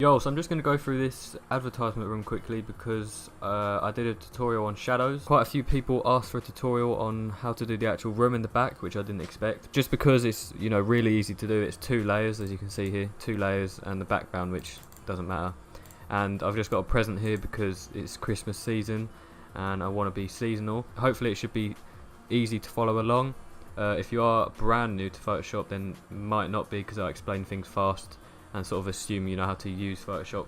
Yo, so I'm just going to go through this advertisement room quickly because I did a tutorial on shadows. Quite a few people asked for a tutorial on how to do the actual room in the back, which I didn't expect. Just because it's, really easy to do. It's 2 layers, as you can see here, 2 layers and the background, which doesn't matter. And I've just got a present here because it's Christmas season and I want to be seasonal. Hopefully it should be easy to follow along. If you are brand new to Photoshop, then it might not be, because I explain things fast and sort of assume you know how to use Photoshop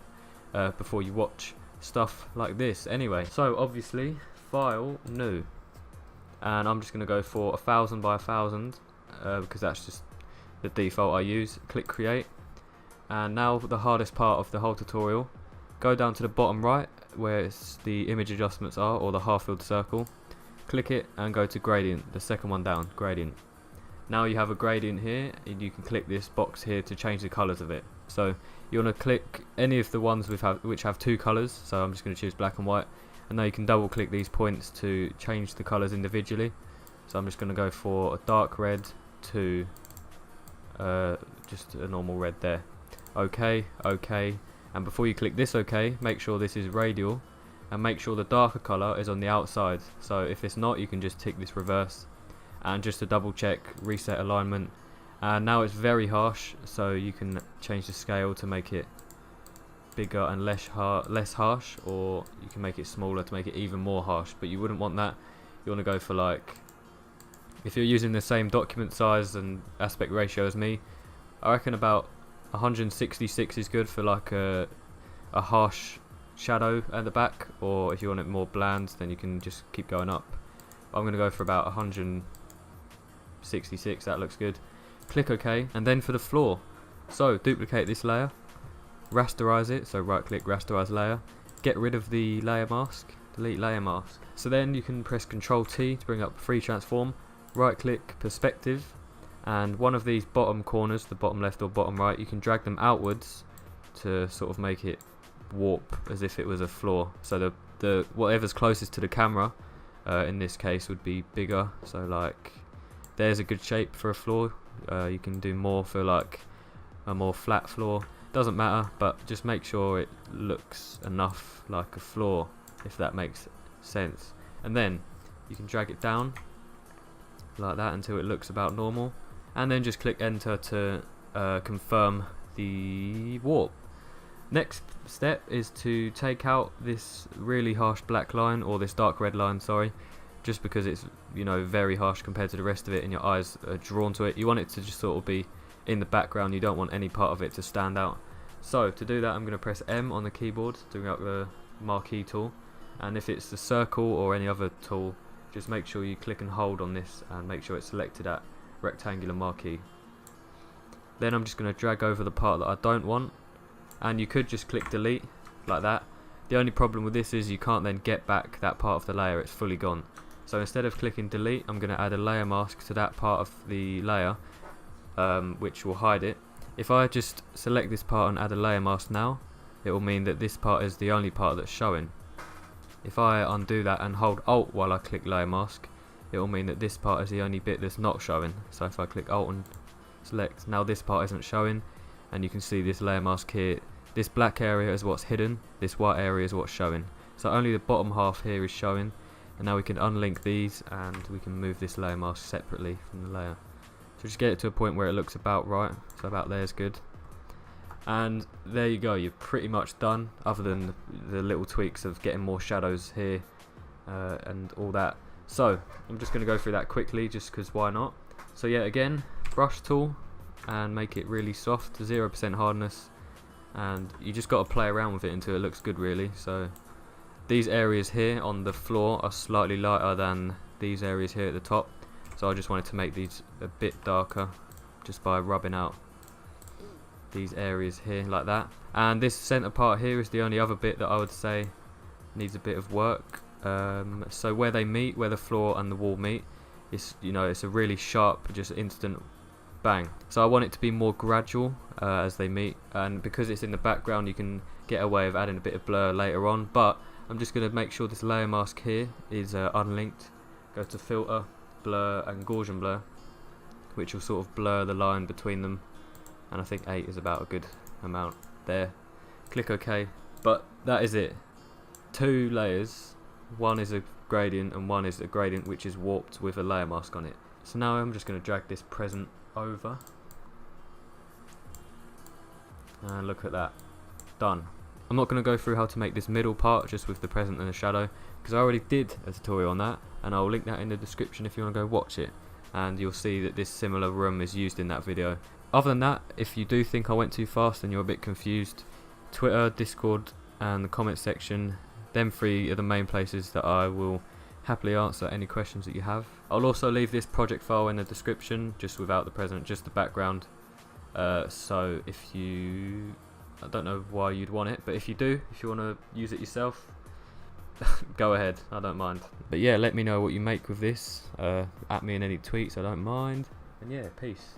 before you watch stuff like this. Anyway, so obviously file, new, and I'm just going to go for 1000 by 1000 because that's just the default I use. Click create, and now the hardest part of the whole tutorial. Go down to the bottom right where it's the image adjustments are, or the half-filled circle. Click it and go to gradient, the second one down, gradient. Now you have a gradient here, and you can click this box here to change the colours of it. So you want to click any of the ones which have 2 colours, so I'm just going to choose black and white, and now you can double click these points to change the colours individually. So I'm just going to go for a dark red to just a normal red there. OK, OK, and before you click this OK, make sure this is radial, and make sure the darker colour is on the outside. So if it's not, you can just tick this reverse. And just to double check, reset alignment, and now it's very harsh, so you can change the scale to make it bigger and less harsh, or you can make it smaller to make it even more harsh, but you wouldn't want that. You want to go for, like, if you're using the same document size and aspect ratio as me, I reckon about 166 is good for like a harsh shadow at the back, or if you want it more bland, then you can just keep going up. I'm going to go for about 166, that looks good. Click OK, and then for the floor, so duplicate this layer, rasterize it, so right click, rasterize layer, get rid of the layer mask, delete layer mask. So then you can press Ctrl T to bring up free transform, right click, perspective, and one of these bottom corners, the bottom left or bottom right, you can drag them outwards to sort of make it warp as if it was a floor. So the whatever's closest to the camera in this case would be bigger, so like there's a good shape for a floor. You can do more for like a more flat floor, doesn't matter, but just make sure it looks enough like a floor, if that makes sense. And then you can drag it down like that until it looks about normal, and then just click enter to confirm the warp. Next step is to take out this really harsh black line, or this dark red line, sorry, just because it's very harsh compared to the rest of it and your eyes are drawn to it. You want it to just sort of be in the background, you don't want any part of it to stand out. So to do that, I'm going to press M on the keyboard to bring up the marquee tool, and if it's the circle or any other tool, just make sure you click and hold on this and make sure it's selected at rectangular marquee. Then I'm just going to drag over the part that I don't want, and you could just click delete like that. The only problem with this is you can't then get back that part of the layer, it's fully gone. So instead of clicking delete, I'm going to add a layer mask to that part of the layer, which will hide it. If I just select this part and add a layer mask now, it will mean that this part is the only part that's showing. If I undo that and hold Alt while I click layer mask, it will mean that this part is the only bit that's not showing. So if I click Alt and select, now this part isn't showing, and you can see this layer mask here. This black area is what's hidden, this white area is what's showing. So only the bottom half here is showing, and now we can unlink these and we can move this layer mask separately from the layer. So just get it to a point where it looks about right, so about there is good. And there you go, you're pretty much done, other than the little tweaks of getting more shadows here and all that. So I'm just going to go through that quickly just because why not. So yeah, again, brush tool and make it really soft, 0% hardness, and you just got to play around with it until it looks good really. So these areas here on the floor are slightly lighter than these areas here at the top, so I just wanted to make these a bit darker just by rubbing out these areas here like that. And this center part here is the only other bit that I would say needs a bit of work. So where they meet, where the floor and the wall meet, it's it's a really sharp, just instant bang. So I want it to be more gradual as they meet, and because it's in the background you can get away with adding a bit of blur later on, but I'm just going to make sure this layer mask here is unlinked. Go to filter, blur and Gaussian blur, which will sort of blur the line between them, and I think 8 is about a good amount there. click OK. But that is it. 2 layers, one is a gradient and one is a gradient which is warped with a layer mask on it. So now I'm just going to drag this present over, and look at that, done. I'm not going to go through how to make this middle part just with the present and the shadow, because I already did a tutorial on that, and I'll link that in the description if you want to go watch it, and you'll see that this similar room is used in that video. Other than that, if you do think I went too fast and you're a bit confused, Twitter, Discord and the comment section, them 3 are the main places that I will happily answer any questions that you have. I'll also leave this project file in the description, just without the present, just the background. So if you, I don't know why you'd want it, but if you do, if you want to use it yourself, go ahead, I don't mind. But yeah, let me know what you make with this, at me in any tweets, I don't mind. And yeah, peace.